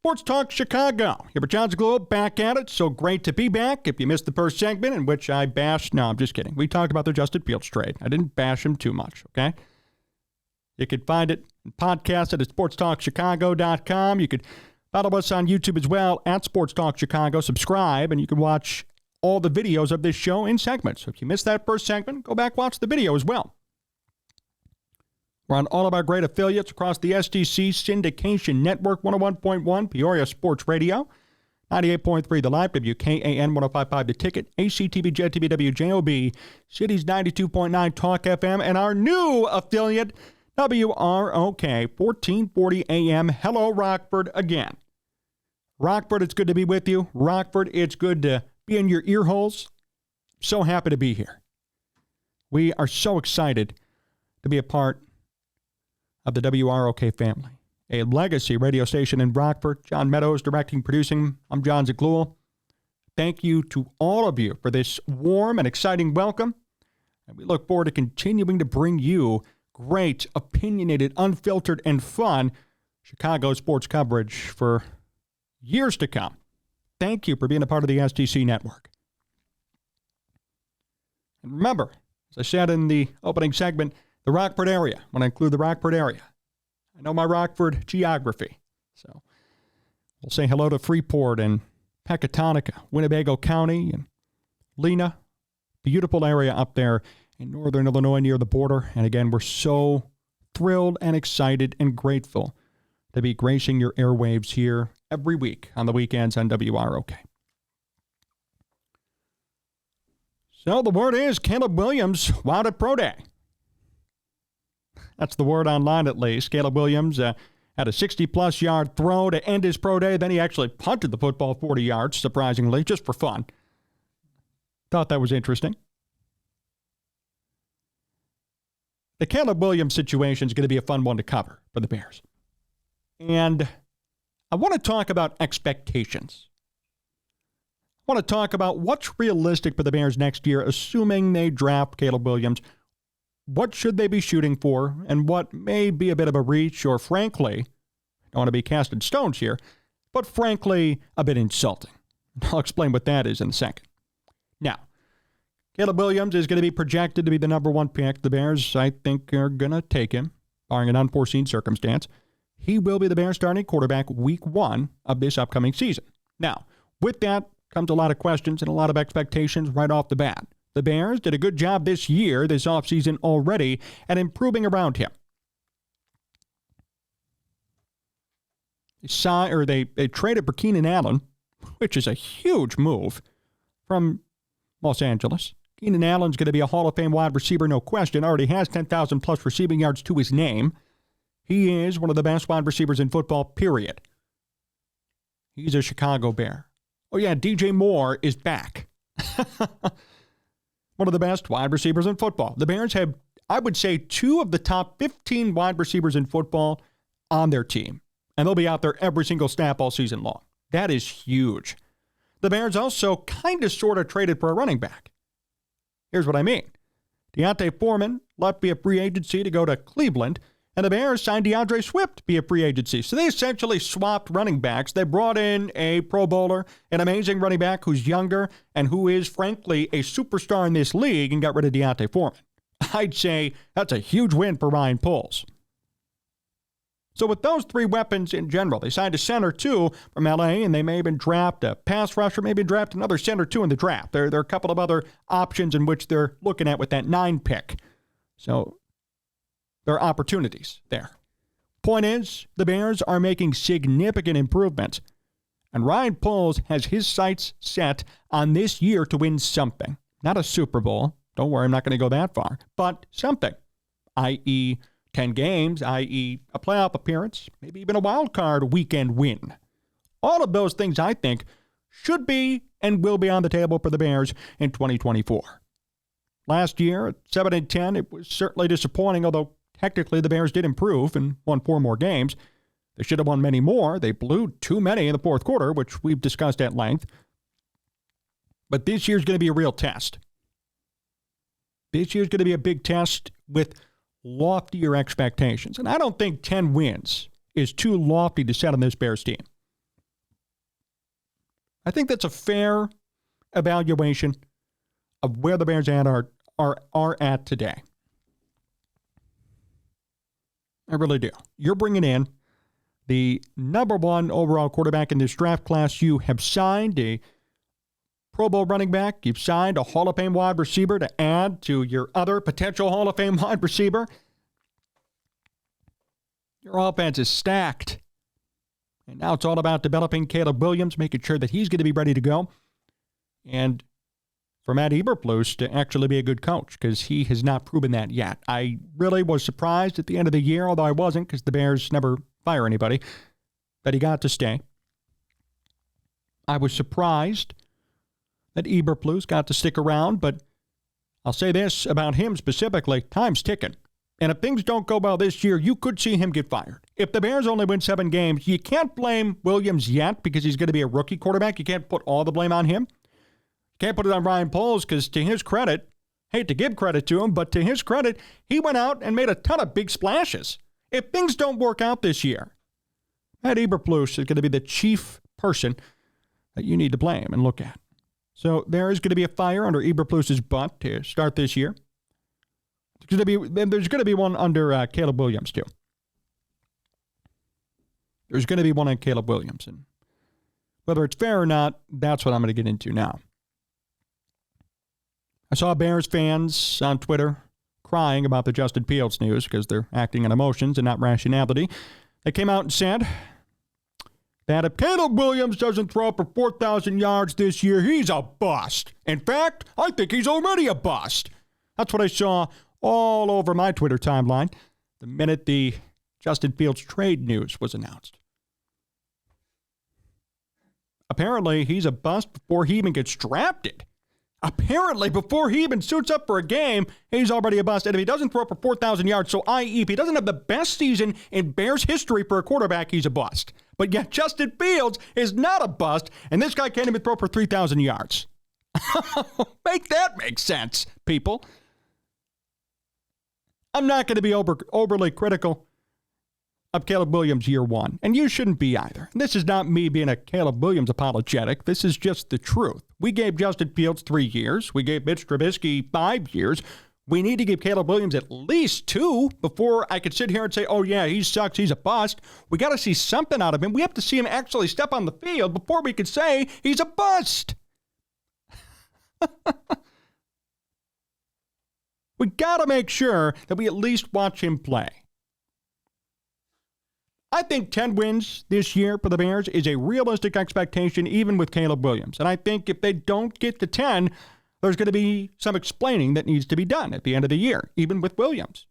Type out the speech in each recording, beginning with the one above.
Sports Talk Chicago. Here with Jon Zaghloul, back at it. So great to be back. If you missed the first segment in which I bashed, no, I'm just kidding. We talked about the Justin Fields trade. I didn't bash him too much, okay? You could find it and podcast it at sportstalkchicago.com. You could follow us on YouTube as well at Sports Talk Chicago. Subscribe, and you can watch all the videos of this show in segments. So if you missed that first segment, go back, watch the video as well. We're on all of our great affiliates across the STC Syndication Network, 101.1 Peoria Sports Radio, 98.3 The Live, WKAN 105.5 The Ticket, ACTV, JTV, WJOB, Cities 92.9 Talk FM, and our new affiliate, WROK, 1440 AM. Hello, Rockford, again. Rockford, it's good to be with you. Rockford, it's good to be in your ear holes. So happy to be here. We are so excited to be a part of the WROK family, a legacy radio station in Rockford. John Meadows directing, producing. I'm Jon Zaghloul. Thank you to all of you for this warm and exciting welcome. And we look forward to continuing to bring you great, opinionated, unfiltered, and fun Chicago sports coverage for years to come. Thank you for being a part of the STC network. And remember, as I said in the opening segment, the Rockford area, when I include the Rockford area. I know my Rockford geography. So we'll say hello to Freeport and Pecatonica, Winnebago County, and Lena. Beautiful area up there in northern Illinois near the border. And again, we're so thrilled and excited and grateful to be gracing your airwaves here every week on the weekends on WROK. So the word is Caleb Williams wound at Pro Day. That's the word online, at least. Caleb Williams had a 60-plus yard throw to end his pro day. Then he actually punted the football 40 yards, surprisingly, just for fun. Thought that was interesting. The Caleb Williams situation is going to be a fun one to cover for the Bears. And I want to talk about expectations. I want to talk about what's realistic for the Bears next year, assuming they draft Caleb Williams. What should they be shooting for, and what may be a bit of a reach, or frankly, I don't want to be casting stones here, but frankly, a bit insulting. I'll explain what that is in a second. Now, Caleb Williams is going to be projected to be the number one pick. The Bears, I think, are going to take him, barring an unforeseen circumstance. He will be the Bears starting quarterback week 1 of this upcoming season. Now, with that comes a lot of questions and a lot of expectations right off the bat. The Bears did a good job this year, this offseason already, at improving around him. They traded for Keenan Allen, which is a huge move from Los Angeles. Keenan Allen's going to be a Hall of Fame wide receiver, no question. Already has 10,000 plus receiving yards to his name. He is one of the best wide receivers in football, period. He's a Chicago Bear. Oh yeah, DJ Moore is back. One of the best wide receivers in football. The Bears have, I would say, 2 of the top 15 wide receivers in football on their team. And they'll be out there every single snap all season long. That is huge. The Bears also kind of sort of traded for a running back. Here's what I mean. Deontay Foreman left via free agency to go to Cleveland, and the Bears signed DeAndre Swift via free agency. So they essentially swapped running backs. They brought in a Pro Bowler, an amazing running back who's younger and who is, frankly, a superstar in this league, and got rid of Deontay Foreman. I'd say that's a huge win for Ryan Poles. So with those 3 weapons in general, they signed a center, too, from L.A., and they may even draft a pass rusher, maybe draft another center, too, in the draft. There are a couple of other options in which they're looking at with that 9 pick. So there are opportunities there. Point is, the Bears are making significant improvements, and Ryan Poles has his sights set on this year to win something. Not a Super Bowl. Don't worry, I'm not going to go that far. But something, i.e., 10 games, i.e., a playoff appearance, maybe even a wild card weekend win. All of those things, I think, should be and will be on the table for the Bears in 2024. Last year, at 7-10, it was certainly disappointing, although technically the Bears did improve and won 4 more games. They should have won many more. They blew too many in the fourth quarter, which we've discussed at length. But this year's going to be a real test. This year's going to be a big test with loftier expectations. And I don't think 10 wins is too lofty to set on this Bears team. I think that's a fair evaluation of where the Bears are at today. I really do. You're bringing in the number one overall quarterback in this draft class. You have signed a Pro Bowl running back. You've signed a Hall of Fame wide receiver to add to your other potential Hall of Fame wide receiver. Your offense is stacked. And now it's all about developing Caleb Williams, making sure that he's going to be ready to go. And for Matt Eberflus to actually be a good coach, because he has not proven that yet. I really was surprised at the end of the year, although I wasn't, because the Bears never fire anybody, that he got to stay. I was surprised that Eberflus got to stick around, but I'll say this about him specifically, time's ticking. And if things don't go well this year, you could see him get fired. If the Bears only win 7 games, you can't blame Williams yet because he's going to be a rookie quarterback. You can't put all the blame on him. Can't put it on Ryan Poles because, to his credit, hate to give credit to him, but to his credit, he went out and made a ton of big splashes. If things don't work out this year, Matt Eberflus is going to be the chief person that you need to blame and look at. So there is going to be a fire under Eberflus's butt to start this year. There's going to be one under Caleb Williams, too. There's going to be one on Caleb Williams. And whether it's fair or not, that's what I'm going to get into now. I saw Bears fans on Twitter crying about the Justin Fields news because they're acting on emotions and not rationality. They came out and said that if Caleb Williams doesn't throw for 4,000 yards this year, he's a bust. In fact, I think he's already a bust. That's what I saw all over my Twitter timeline the minute the Justin Fields trade news was announced. Apparently, he's a bust before he even gets drafted. Apparently, before he even suits up for a game, he's already a bust. And if he doesn't throw for 4,000 yards, so i.e., if he doesn't have the best season in Bears history for a quarterback, he's a bust. But yet Justin Fields is not a bust, and this guy can't even throw for 3,000 yards. Make that make sense, people. I'm not going to be overly critical of Caleb Williams year one, and you shouldn't be either. This is not me being a Caleb Williams apologetic. This is just the truth. We gave Justin Fields 3 years. We gave Mitch Trubisky 5 years. We need to give Caleb Williams at least 2 before I could sit here and say, oh, yeah, he sucks, he's a bust. We got to see something out of him. We have to see him actually step on the field before we could say he's a bust. We got to make sure that we at least watch him play. I think 10 wins this year for the Bears is a realistic expectation, even with Caleb Williams. And I think if they don't get to 10, there's going to be some explaining that needs to be done at the end of the year, even with Williams.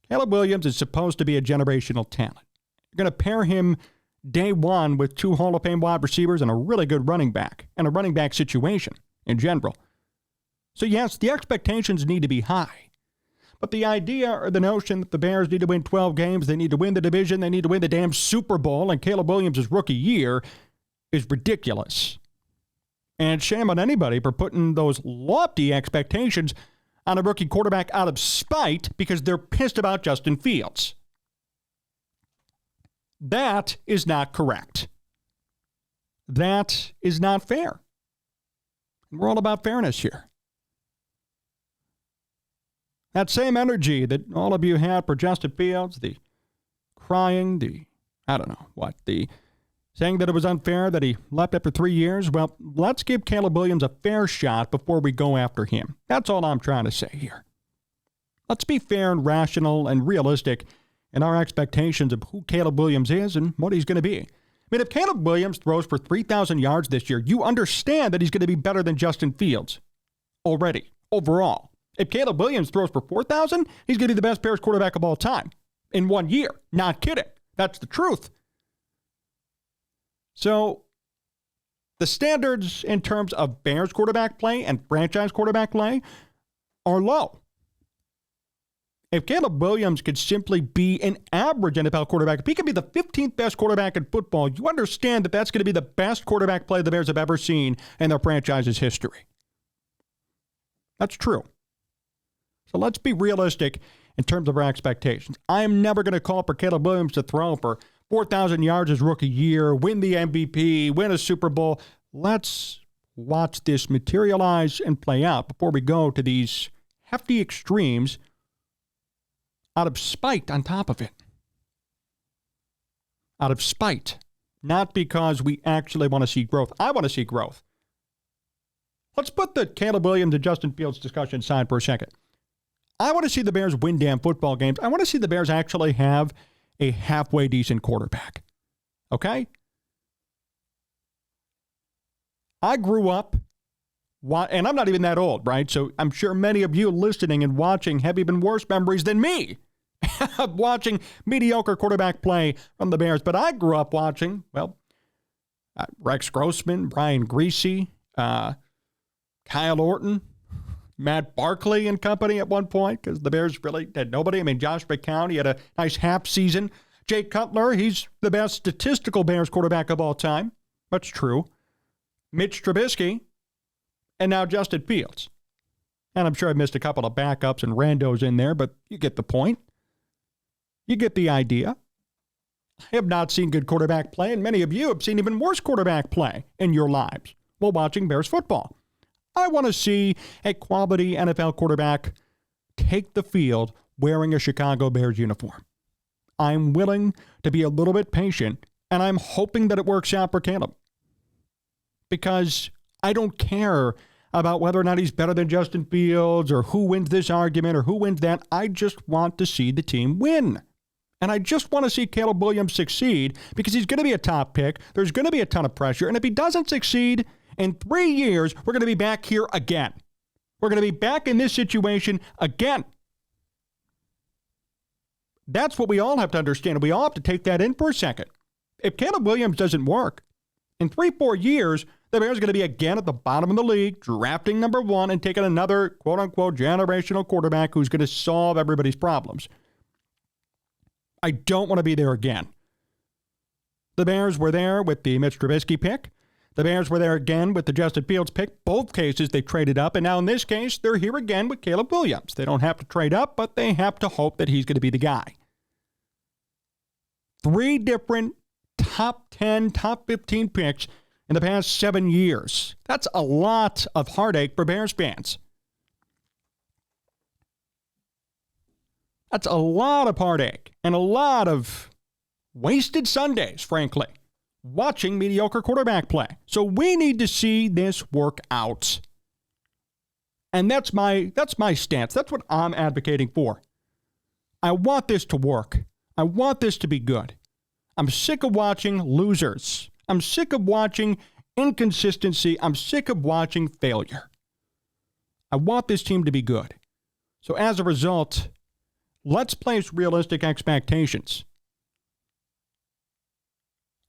Caleb Williams is supposed to be a generational talent. You're going to pair him day one with 2 Hall of Fame wide receivers and a really good running back, and a running back situation in general. So yes, the expectations need to be high. But the idea or the notion that the Bears need to win 12 games, they need to win the division, they need to win the damn Super Bowl, and Caleb Williams' rookie year is ridiculous. And shame on anybody for putting those lofty expectations on a rookie quarterback out of spite because they're pissed about Justin Fields. That is not correct. That is not fair. We're all about fairness here. That same energy that all of you had for Justin Fields, the crying, the saying that it was unfair that he left after 3 years, well, let's give Caleb Williams a fair shot before we go after him. That's all I'm trying to say here. Let's be fair and rational and realistic in our expectations of who Caleb Williams is and what he's going to be. I mean, if Caleb Williams throws for 3,000 yards this year, you understand that he's going to be better than Justin Fields already, overall. If Caleb Williams throws for 4,000, he's going to be the best Bears quarterback of all time in 1 year. Not kidding. That's the truth. So the standards in terms of Bears quarterback play and franchise quarterback play are low. If Caleb Williams could simply be an average NFL quarterback, if he could be the 15th best quarterback in football, you understand that that's going to be the best quarterback play the Bears have ever seen in their franchise's history. That's true. So let's be realistic in terms of our expectations. I am never going to call for Caleb Williams to throw for 4,000 yards his rookie year, win the MVP, win a Super Bowl. Let's watch this materialize and play out before we go to these hefty extremes out of spite on top of it. Out of spite. Not because we actually want to see growth. I want to see growth. Let's put the Caleb Williams and Justin Fields discussion aside for a second. I want to see the Bears win damn football games. I want to see the Bears actually have a halfway decent quarterback. Okay? I grew up, and I'm not even that old, right? So I'm sure many of you listening and watching have even worse memories than me of watching mediocre quarterback play from the Bears. But I grew up watching, Rex Grossman, Brian Griese, Kyle Orton, Matt Barkley and company at one point, because the Bears really had nobody. I mean, Josh McCown, he had a nice half season. Jay Cutler, he's the best statistical Bears quarterback of all time. That's true. Mitch Trubisky, and now Justin Fields. And I'm sure I missed a couple of backups and randos in there, but you get the point. You get the idea. I have not seen good quarterback play, and many of you have seen even worse quarterback play in your lives while watching Bears football. I want to see a quality NFL quarterback take the field wearing a Chicago Bears uniform. I'm willing to be a little bit patient, and I'm hoping that it works out for Caleb. Because I don't care about whether or not he's better than Justin Fields or who wins this argument or who wins that. I just want to see the team win. And I just want to see Caleb Williams succeed because he's going to be a top pick. There's going to be a ton of pressure. And if he doesn't succeed, in 3 years, we're going to be back here again. We're going to be back in this situation again. That's what we all have to understand. We all have to take that in for a second. If Caleb Williams doesn't work, in 3-4 years, the Bears are going to be again at the bottom of the league, drafting number 1 and taking another quote-unquote generational quarterback who's going to solve everybody's problems. I don't want to be there again. The Bears were there with the Mitch Trubisky pick. The Bears were there again with the Justin Fields pick. Both cases, they traded up. And now in this case, they're here again with Caleb Williams. They don't have to trade up, but they have to hope that he's going to be the guy. 3 different top 10, top 15 picks in the past 7 years. That's a lot of heartache for Bears fans. That's a lot of heartache and a lot of wasted Sundays, frankly, watching mediocre quarterback play. So we need to see this work out. And that's my stance. That's what I'm advocating for. I want this to work. I want this to be good. I'm sick of watching losers. I'm sick of watching inconsistency. I'm sick of watching failure. I want this team to be good. So as a result, let's place realistic expectations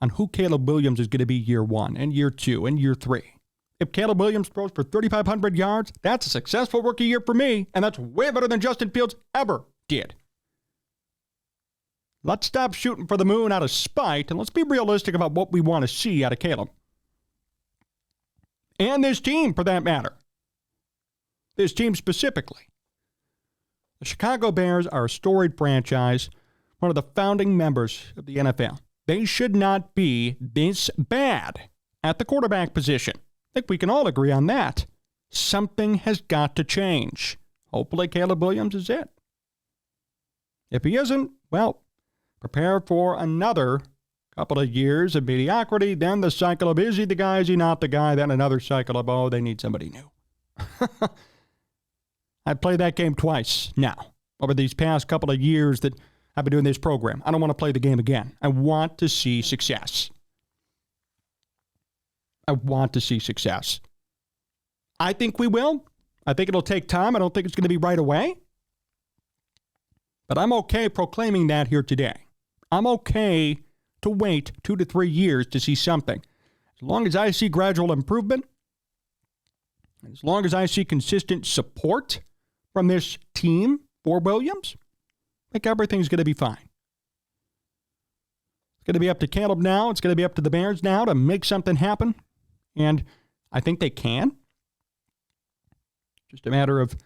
on who Caleb Williams is going to be year 1 and year 2 and year 3. If Caleb Williams throws for 3,500 yards, that's a successful rookie year for me, and that's way better than Justin Fields ever did. Let's stop shooting for the moon out of spite, and let's be realistic about what we want to see out of Caleb. And this team, for that matter. This team specifically. The Chicago Bears are a storied franchise, one of the founding members of the NFL. They should not be this bad at the quarterback position. I think we can all agree on that. Something has got to change. Hopefully Caleb Williams is it. If he isn't, well, prepare for another couple of years of mediocrity, then the cycle of is he the guy, is he not the guy, then another cycle of, oh, they need somebody new. I've played that game twice now over these past couple of years that I've been doing this program. I don't want to play the game again. I want to see success. I want to see success. I think we will. I think it'll take time. I don't think it's going to be right away. But I'm okay proclaiming that here today. I'm okay to wait 2 to 3 years to see something. As long as I see gradual improvement, as long as I see consistent support from this team for Williams, I think everything's going to be fine. It's going to be up to Caleb now. It's going to be up to the Bears now to make something happen. And I think they can. Just a matter of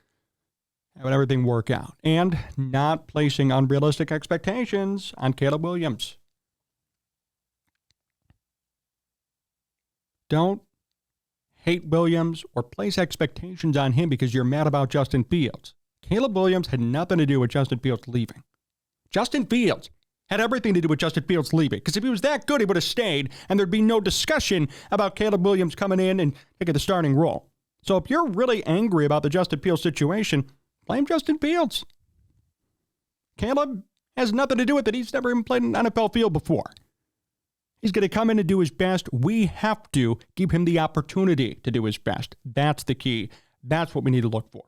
having everything work out and not placing unrealistic expectations on Caleb Williams. Don't hate Williams or place expectations on him because you're mad about Justin Fields. Caleb Williams had nothing to do with Justin Fields leaving. Justin Fields had everything to do with Justin Fields leaving, because if he was that good, he would have stayed, and there'd be no discussion about Caleb Williams coming in and taking the starting role. So if you're really angry about the Justin Fields situation, blame Justin Fields. Caleb has nothing to do with it. He's never even played an NFL field before. He's going to come in and do his best. We have to give him the opportunity to do his best. That's the key. That's what we need to look for.